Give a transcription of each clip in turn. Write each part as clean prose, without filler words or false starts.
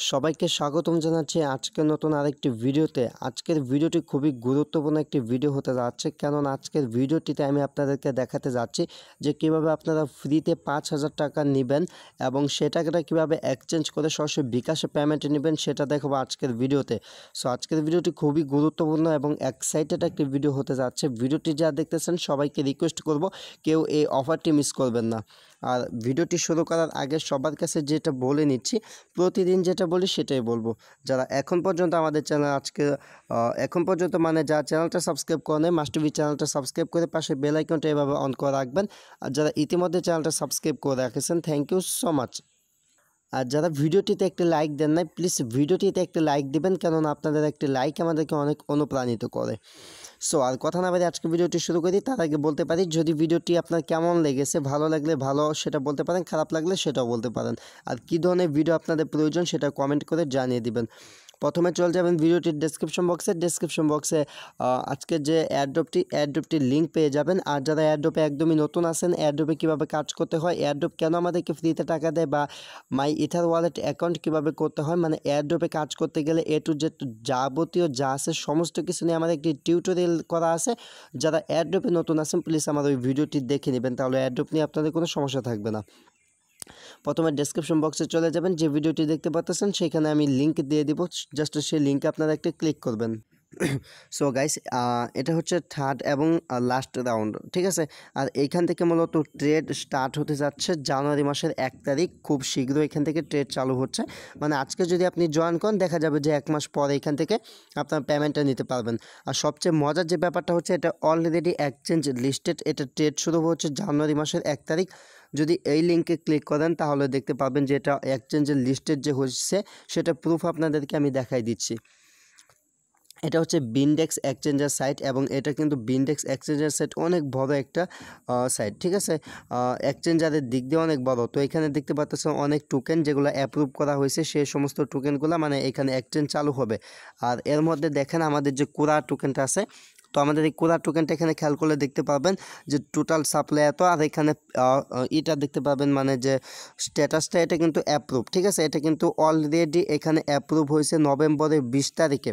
সবাইকে স্বাগতম জানাচ্ছি আজকের নতুন আরেকটি ভিডিওতে। আজকের ভিডিওটি খুবই গুরুত্বপূর্ণ একটি ভিডিও হতে যাচ্ছে, কারণ আজকের ভিডিওটিতে আমি আপনাদেরকে দেখাতে যাচ্ছি যে কিভাবে আপনারা ফ্রিতে 5,000 টাকা নেবেন এবং সে টাকাটা কীভাবে এক্সচেঞ্জ করে সরাসরি বিকাশে পেমেন্ট নেবেন সেটা দেখাবো আজকের ভিডিওতে। সো আজকের ভিডিওটি খুবই গুরুত্বপূর্ণ এবং এক্সাইটেড একটি ভিডিও হতে যাচ্ছে। ভিডিওটি যা দেখতেছেন সবাইকে রিকোয়েস্ট করব কেউ এই অফারটি মিস করবেন না। আর ভিডিওটি শুরু করার আগে সবার কাছে যেটা বলে নিচ্ছি, প্রতিদিন যেটা বলি সেটাই বলবো। যারা এখন পর্যন্ত আমাদের চ্যানেল এখন পর্যন্ত যারা চ্যানেলটা সাবস্ক্রাইব করে নেয়, মাস্ট বি চ্যানেলটা সাবস্ক্রাইব করে পাশে বেল আইকনটা এভাবে অন করে রাখবেন। আর যারা ইতিমধ্যে চ্যানেলটা সাবস্ক্রাইব করে রেখেছেন, থ্যাংক ইউ সো মাচ। আর যারা ভিডিওটিতে একটি লাইক দেন নাই, প্লিজ ভিডিওটিতে একটি লাইক দিবেন, কারণ আপনাদের একটি লাইক আমাদেরকে অনেক অনুপ্রাণিত করে। সো আর কথা না বলে আজকে ভিডিওটি শুরু করি। তার আগে বলতে পারি, যদি ভিডিওটি আপনার কেমন লেগেছে, ভালো লাগলে ভালো সেটা বলতে পারেন, খারাপ লাগলে সেটাও বলতে পারেন। আর কী ধরনের ভিডিও আপনাদের প্রয়োজন সেটা কমেন্ট করে জানিয়ে দিবেন। প্রথমে চলে যাবেন ভিডিওটির ডেসক্রিপশন বক্সে আজকে যে অ্যাড্রপটির লিঙ্ক পেয়ে যাবেন। আর যারা অ্যাড্রপে একদমই নতুন আছেন, অ্যাড্রপে কীভাবে কাজ করতে হয়, অ্যাড্রপ কেন আমাদেরকে ফ্রিতে টাকা দেয়, বা মাই ইথার ওয়ালেট অ্যাকাউন্ট কীভাবে করতে হয়, অ্যাড্রপে কাজ করতে গেলে এ টু জেড যাবতীয় যা আছে সমস্ত কিছু নিয়ে আমাদের একটি টিউটোরিয়াল করা আছে। যারা অ্যাড্রপে নতুন আছেন প্লিজ আমার ওই ভিডিওটি দেখে নেবেন, তাহলে অ্যাড্রপ নিয়ে আপনাদের কোনো সমস্যা থাকবে না। প্রথমে ডেসক্রিপশন বক্সে চলে যাবেন, যে ভিডিওটি দেখতে পাচ্ছেন সেখানে আমি লিঙ্ক দিয়ে দিব, জাস্ট সেই লিঙ্কে আপনারা একটা ক্লিক করবেন। সো গাইস, এটা হচ্ছে থার্ড এবং লাস্ট রাউন্ড, ঠিক আছে। আর এইখান থেকে মূলত ট্রেড স্টার্ট হতে যাচ্ছে জানুয়ারি মাসের 1 তারিখ। খুব শীঘ্রই এখান থেকে ট্রেড চালু হচ্ছে। আজকে যদি আপনি জয়েন করেন, দেখা যাবে যে 1 মাস পরে এখান থেকে আপনার পেমেন্টটা নিতে পারবেন। আর সবচেয়ে মজার যে ব্যাপারটা হচ্ছে, এটা অলরেডি এক্সচেঞ্জ লিস্টেড। এটা ট্রেড শুরু হচ্ছে জানুয়ারি মাসের 1 তারিখ। যদি এই লিঙ্কে ক্লিক করেন তাহলে দেখতে পাবেন যে এটা এক্সচেঞ্জের লিস্টেড যে হচ্ছে সেটা প্রুফ আপনাদেরকে আমি দেখাই দিচ্ছি। এটা হচ্ছে বিনডেক্স এক্সচেঞ্জের সাইট, এবং এটা কিন্তু বিনডেক্স এক্সচেঞ্জের সাইট অনেক বড় একটা সাইট, ঠিক আছে। এক্সচেঞ্জারের দিক দিয়ে অনেক বড়। তো এখানে দেখতে পাচ্ছেন অনেক টোকেন যেগুলো অ্যাপ্রুভ করা হয়েছে, সেই সমস্ত টোকেনগুলো এখানে এক্সচেঞ্জ চালু হবে। আর এর মধ্যে দেখেন আমাদের যে কোরা টোকেনটা আছে, তো আমাদের এই কোরা টোকেনটা এখানে খেয়াল করলে দেখতে পাবেন যে টোটাল সাপ্লাই এত, আর এখানে এটা দেখতে পাবেন যে স্ট্যাটাসটা, এটা কিন্তু অ্যাপ্রুভ, ঠিক আছে। এটা কিন্তু অলরেডি এখানে অ্যাপ্রুভ হয়েছে নভেম্বরের 20 তারিখে।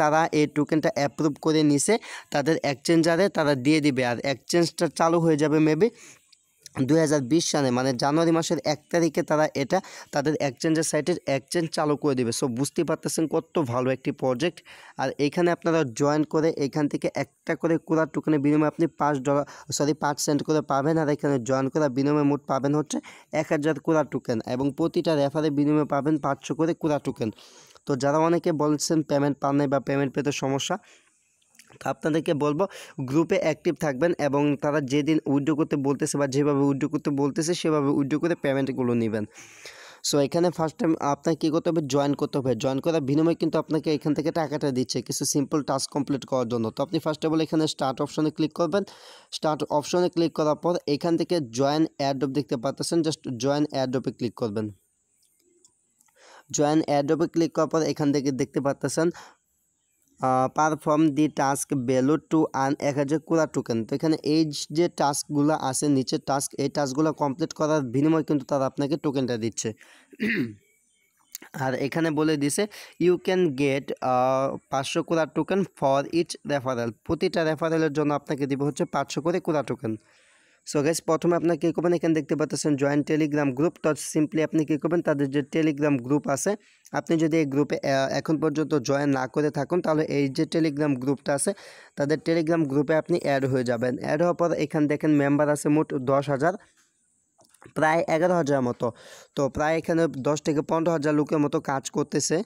তারা এই টোকেনটা অ্যাপ্রুভ করে নিছে, তাদের এক্সচেঞ্জারে তারা দিয়ে দিবে। আর এক্সচেঞ্জটা চালু হয়ে যাবে মেবি 2020 সালে, জানুয়ারি মাসের 1 তারিখে তারা এটা তাদের এক্সচেঞ্জের সাইটের এক্সচেঞ্জ চালু করে দেবে। সো বুঝতেই পারতেছেন কত ভালো একটি প্রজেক্ট। আর এখানে আপনারা জয়েন করে এখান থেকে একটা করে কোরা টোকেনের বিনিময়ে আপনি $5 সেন্ট করে পাবেন। আর এখানে জয়েন করার বিনিময়ে মোট পাবেন হচ্ছে 1000 কোরা টোকেন, এবং প্রতিটা রেফারের বিনিময়ে পাবেন 500 করে কোরা টোকেন। তো যারা অনেকে বলছেন পেমেন্ট পান নাই বা পেমেন্ট পেতে সমস্যা, তো আপনাদেরকে বলবো গ্রুপে অ্যাক্টিভ থাকবেন, এবং তারা যেদিন উইথড্র করতে বলতেছে বা যেভাবে উইথড্র করতে বলতেছে সেভাবে উইথড্র করে পেমেন্টগুলো নেবেন। সো এখানে ফার্স্ট টাইম আপনাকে কী করতে হবে, জয়েন করতে হবে। জয়েন করার বিনিময়ে কিন্তু আপনাকে এখান থেকে টাকাটা দিচ্ছে কিছু সিম্পল টাস্ক কমপ্লিট করার জন্য। তো আপনি ফার্স্ট অফ অল এখানে স্টার্ট অপশনে ক্লিক করবেন। স্টার্ট অপশনে ক্লিক করার পর এখান থেকে জয়েন এয়ারড্রপ দেখতে পাচ্ছেন, জাস্ট জয়েন এয়ারড্রপে ক্লিক করবেন। জয়েন এয়ারড্রপে ক্লিক করার পর এখান থেকে দেখতে পাচ্ছেন perform the task value to earn 1000 কোরা টোকেন। তো এখানে এই যে টাস্কগুলো আছে, নিচের টাস্ক, এই টাস্কগুলো কমপ্লিট করার বিনিময়ে কিন্তু তারা আপনাকে টোকেনটা দিচ্ছে। আর এখানে বলে দিছে ইউ ক্যান গেট 500 কোরা টোকেন ফর ইচ রেফারেল। প্রতিটা রেফারেলের জন্য আপনাকে দিব হচ্ছে 500 করে কোরা টোকেন। সো গাইস, প্রথমে আপনার কী করবেন, এখানে দেখতে পাচ্ছেন জয়েন টেলিগ্রাম গ্রুপ। তো সিম্পলি আপনি কী করবেন, তাদের যে টেলিগ্রাম গ্রুপ আছে, আপনি যদি এই গ্রুপে এখন পর্যন্ত জয়েন না করে থাকুন, তাহলে এই যে টেলিগ্রাম গ্রুপটা আছে তাদের টেলিগ্রাম গ্রুপে আপনি অ্যাড হয়ে যাবেন। অ্যাড হওয়ার পর এখানে দেখেন মেম্বার আছে মোট 10,000, প্রায় 11,000 মতো। তো প্রায় এখানে 10 থেকে 15,000 লোকের মতো কাজ করতেছে,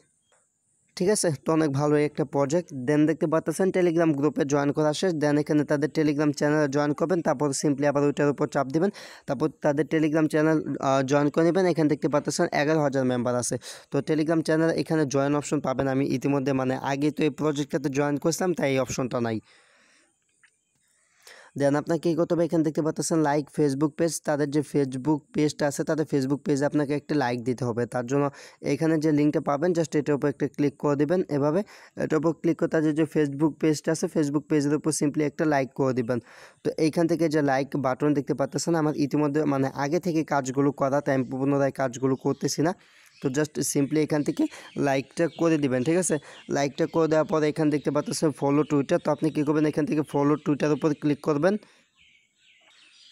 ঠিক আছে। তো অনেক ভালো একটা প্রজেক্ট। দেন দেখতে পাচ্ছেন টেলিগ্রাম গ্রুপে জয়েন করা শেষ। দেন এখানে তাদের টেলিগ্রাম চ্যানেলে জয়েন করবেন, তারপর সিম্পলি আবার ওইটার উপর চাপ দিবেন, তারপর তাদের টেলিগ্রাম চ্যানেল জয়েন করে নেবেন। এখানে দেখতে পাচ্ছেন 11,000 মেম্বার আছে। তো টেলিগ্রাম চ্যানেল এখানে জয়েন অপশন পাবেন। আমি ইতিমধ্যে আগে তো এই প্রজেক্টটাতে জয়েন করছিলাম, তাই এই অপশনটা নাই। দেন আপনাকে কী করতে হবে, এখানে দেখতে পাচ্ছেন লাইক ফেসবুক পেজ। তাদের যে ফেসবুক পেজটা আছে, তাদের ফেসবুক পেজে আপনাকে একটা লাইক দিতে হবে। তার জন্য এখানে যে লিঙ্কটা পাবেন, জাস্ট এটার উপর একটা ক্লিক করে দেবেন। এভাবে এটার উপর ক্লিক করে তাদের যে ফেসবুক পেজটা আছে, ফেসবুক পেজের উপর সিম্পলি একটা লাইক করে দেবেন। তো এইখান থেকে যে লাইক বাটন দেখতে পাচ্ছেন, আমার ইতিমধ্যে আগে থেকে কাজগুলো করা, তাই আমি পুনরায় কাজগুলো করতেছি না। তো জাস্ট সিম্পলি এখান থেকে লাইকটা করে দিবেন, ঠিক আছে। লাইকটা করে দেওয়ার পরে এখানে দেখতে পাচ্ছেন ফলো টুইটার, তো আপনি কী করবেন এখান থেকে ফলো টুইটার উপর ক্লিক করবেন।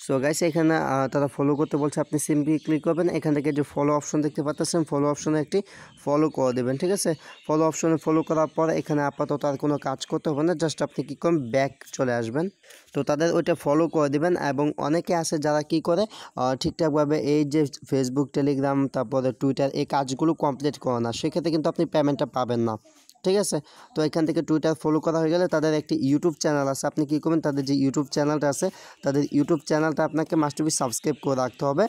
সো গাইস এখানে তারা ফলো করতে বলছে, আপনি সিম্পলি ক্লিক করবেন, এখান থেকে যে ফলো অপশন দেখতে পাচ্ছেন ফলো অপশনে একটি ফলো করে দেবেন, ঠিক আছে। ফলো অপশনে ফলো করার পর এখানে আপাতত আর কোনো কাজ করতে হবে না, জাস্ট আপনি কী করবেন ব্যাক চলে আসবেন। তো তাদের ওইটা ফলো করে দেবেন। এবং অনেকে আছে যারা কি করে ঠিকঠাকভাবে এই যে ফেসবুক, টেলিগ্রাম, তারপরে টুইটার এই কাজগুলো কমপ্লিট করে না, সেক্ষেত্রে কিন্তু আপনি পেমেন্টটা পাবেন না, ঠিক আছে। তো এখান থেকে টুইটার ফলো করা হয়ে গেলে তাদের একটি ইউটিউব চ্যানেল আছে, আপনি কী করবেন তাদের যে ইউটিউব চ্যানেলটা আছে তাদের ইউটিউব চ্যানেলটা আপনাকে মাস্ট বি সাবস্ক্রাইব করে রাখতে হবে।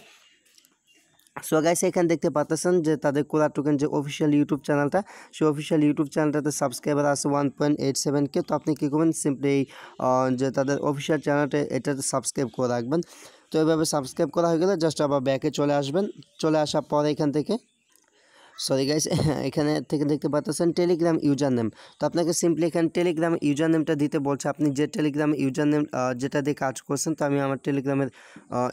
সো গাইস এখানে দেখতে পাচ্ছেন যে তাদের কোরা টোকেন যে অফিসিয়াল ইউটিউব চ্যানেলটা, সেই অফিসিয়াল ইউটিউব চ্যানেলটাতে সাবস্ক্রাইবার আছে 1.87K। তো আপনি কী করবেন সিম্পলি যে তাদের অফিসিয়াল চ্যানেলটা এটাতে সাবস্ক্রাইব করে রাখবেন। তো এইভাবে সাবস্ক্রাইব করা হয়ে গেলে জাস্ট আবার ব্যাকে চলে আসবেন। চলে আসার পরে এখান থেকে সরি গাইস এখানে থেকে দেখতে পাচ্ছেন টেলিগ্রাম ইউজার নেম। তো আপনাকে সিম্পলি এখানে টেলিগ্রাম ইউজার নেমটা দিতে বলছে, আপনি যে টেলিগ্রাম ইউজার নেম যেটা দিয়ে কাজ করছেন। তো আমি আমার টেলিগ্রামের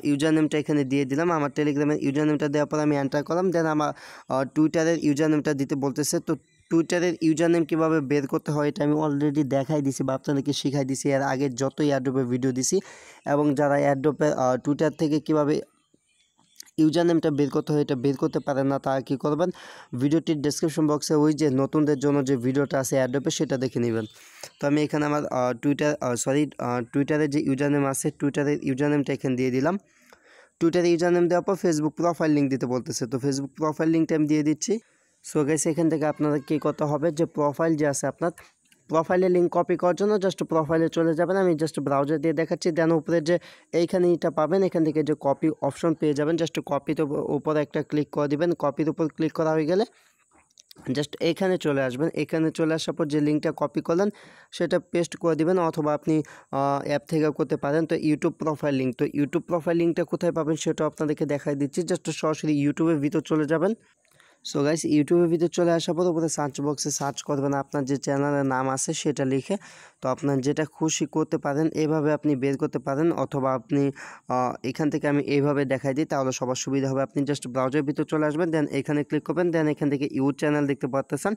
ইউজার নেমটা এখানে দিয়ে দিলাম। আমার টেলিগ্রামের ইউজার নেমটা দেওয়ার পর আমি এন্টার করলাম। দেন আমার টুইটারের ইউজার নেমটা দিতে বলতেছে। তো টুইটারের ইউজার নেম কীভাবে বের করতে হয় এটা আমি অলরেডি দেখাই দিছি বা আপনাদেরকে শিখাই দিছি এর আগে যত এয়ারড্রপের ভিডিও দিছি। এবং যারা এয়ারড্রপের টুইটার থেকে কীভাবে ইউজার নেমটা বের করতে হয় এটা বের করতে পারেন না, তারা কী করবেন ভিডিওটির ডেসক্রিপশন বক্সে ওই যে নতুনদের জন্য যে ভিডিওটা আছে অ্যাডোপে সেটা দেখে নেবেন। তো আমি এখানে আমার টুইটারের যে ইউজার নেম আছে টুইটারের ইউজার নেমটা এখানে দিয়ে দিলাম। টুইটারে ইউজার নেম দেওয়ার পর ফেসবুক প্রোফাইল লিঙ্ক দিতে বলতেছে, তো ফেসবুক প্রোফাইল লিঙ্কটা আমি দিয়ে দিচ্ছি। সো গাইস এখান থেকে আপনাদের কী করতে হবে যে প্রোফাইল যে আছে আপনার প্রোফাইলের লিঙ্ক কপি করার জন্য জাস্ট প্রোফাইলে চলে যাবেন। আমি জাস্ট ব্রাউজার দিয়ে দেখাচ্ছি। দেন উপরে যে এইখানে এটা পাবেন, এখান থেকে যে কপি অপশন পেয়ে যাবেন, জাস্ট কপির উপরে একটা ক্লিক করে দিবেন। কপির উপর ক্লিক করা হয়ে গেলে জাস্ট এখানে চলে আসবেন। এখানে চলে আসার পর যে লিঙ্কটা কপি করলেন সেটা পেস্ট করে দিবেন, অথবা আপনি অ্যাপ থেকেও করতে পারেন। তো ইউটিউব প্রোফাইল লিঙ্ক, তো ইউটিউব প্রোফাইল লিঙ্কটা কোথায় পাবেন সেটা আপনাদেরকে দেখাই দিচ্ছি। জাস্ট সরাসরি ইউটিউবের ভিতর চলে যাবেন। সো গাইস ইউটিউবের ভিতরে চলে আসার পর উপরে সার্চ বক্সে সার্চ করবেন আপনার যে চ্যানেলের নাম আছে সেটা লিখে। তো আপনার যেটা খুশি করতে পারেন এইভাবে আপনি বের করতে পারেন, অথবা আপনি এখান থেকে আমি এইভাবে দেখাই দিই তাহলে সবার সুবিধা হবে। আপনি জাস্ট ব্রাউজারের ভিতরে চলে আসবেন, দেন এখানে ক্লিক করবেন। দেন এখান থেকে ইউর চ্যানেল দেখতে পাচ্ছেন,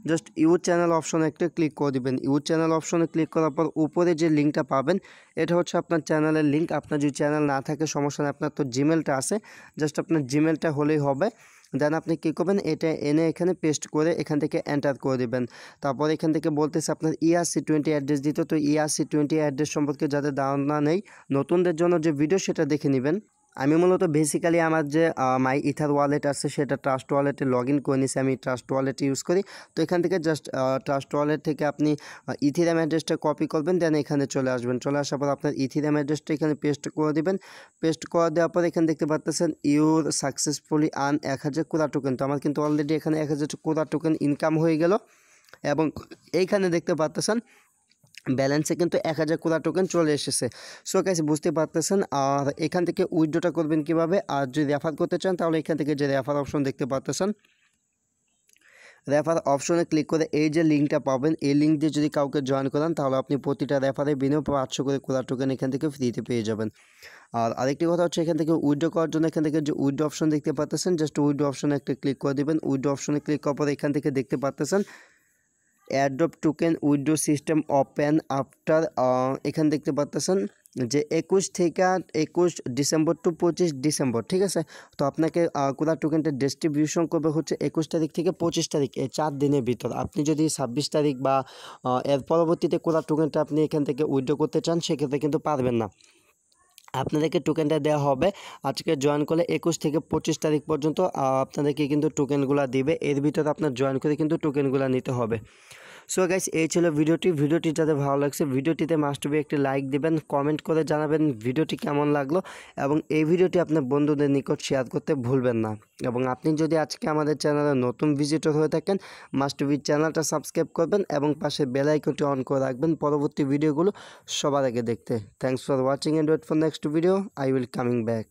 জাস্ট ইউর চ্যানেল অপশনে একটা ক্লিক করে দিবেন। ইউর চ্যানেল অপশনে ক্লিক করার পর উপরে যে লিঙ্কটা পাবেন এটা হচ্ছে আপনার চ্যানেলের লিঙ্ক। আপনার যদি চ্যানেল না থাকে সমস্যা নেই, আপনার তো জিমেলটা আছে, জাস্ট আপনার জিমেলটা হলেই হবে। দেন আপনি কী করবেন এটা এনে এখানে পেস্ট করে এখান থেকে এন্টার করে দেবেন। তারপর এখান থেকে বলতেছে আপনার ERC20 অ্যাড্রেস দিতে। তো ERC20 অ্যাড্রেস সম্পর্কে যাদের ধারণা নেই নতুনদের জন্য যে ভিডিও সেটা দেখে নেবেন। আমি মূলত বেসিক্যালি আমার যে মাই ইথার ওয়ালেট আছে সেটা ট্রাস্ট ওয়ালেটে লগ ইন করে নিয়েছি, আমি ট্রাস্ট ওয়ালেট ইউজ করি। তো এখান থেকে জাস্ট ট্রাস্ট ওয়ালেট থেকে আপনি ইথিরিয়াম অ্যাড্রেসটা কপি করবেন, দেন এখানে চলে আসবেন। চলে আসার পর আপনার ইথিরিয়াম অ্যাড্রেসটা এখানে পেস্ট করে দেবেন। পেস্ট করে দেওয়ার পর এখানে দেখতে পাচ্ছেন ইউর সাকসেসফুলি আর্ন 1000 কোরা টোকেন। তো আমার কিন্তু অলরেডি এখানে 1000 কোরা টোকেন ইনকাম হয়ে গেল। এবং এইখানে দেখতে পাচ্ছেন ব্যালেন্সে কিন্তু 1000 কোরা টোকেন চলে এসেছে। সো গাইস বুঝতে পারতেছেন। আর এখান থেকে উইথড্রটা করবেন কিভাবে, আর যদি রেফার করতে চান তাহলে এখান থেকে যে রেফার অপশন দেখতে পাচ্ছেন রেফার অপশনে ক্লিক করে এই যে লিঙ্কটা পাবেন এই লিঙ্ক দিয়ে যদি কাউকে জয়েন করান তাহলে আপনি প্রতিটা রেফারে বিনিয়োগ 500 করে কোরা টোকেন এখান থেকে ফ্রিতে পেয়ে যাবেন। আর আরেকটি কথা হচ্ছে এখান থেকে উইথড্র করার জন্য এখান থেকে যে উইথড্র অপশন দেখতে পাচ্ছেন জাস্ট উইথড্র অপশনে একটা ক্লিক করে দেবেন। উইথড্র অপশনে ক্লিক করার পর এখান থেকে দেখতে পাচ্ছেন airdrop token withdraw system open after, এখানে দেখতে পাচ্ছেন যে 21 থেকে 21 ডিসেম্বর টু 25 ডিসেম্বর, ঠিক আছে। তো আপনাকে কোরা টোকেনটা ডিস্ট্রিবিউশন করবে হচ্ছে 21 তারিখ থেকে 25 তারিখ, এই 4 দিনের ভিতর। আপনি যদি 26 তারিখ বা এর পরবর্তীতে কোরা টোকেনটা আপনি এখান থেকে উইথড্র করতে চান সেক্ষেত্রে কিন্তু পারবেন না। আপনাদেরকে টোকেনটা দেওয়া হবে আজকে জয়েন করলে 21 থেকে 25 তারিখ পর্যন্ত আপনাদেরকে কিন্তু টোকেনগুলো দিবে। এর ভিতরে আপনার জয়েন করে কিন্তু টোকেনগুলো নিতে হবে। সো গাইস এই ছিল ভিডিওটি যাদের ভালো লাগছে ভিডিওটিতে মাস্ট বি একটি লাইক দিবেন, কমেন্ট করে জানাবেন ভিডিওটি কেমন লাগলো, এবং এই ভিডিওটি আপনার বন্ধুদের নিকট শেয়ার করতে ভুলবেন না। এবং আপনি যদি আজকে আমাদের চ্যানেলে নতুন ভিজিটর হয়ে থাকেন মাস্ট বি চ্যানেলটা সাবস্ক্রাইব করবেন এবং পাশে বেল আইকনটি অন করে রাখবেন পরবর্তী ভিডিওগুলো সবার আগে দেখতে। Thanks for watching and wait for next video, I will coming back.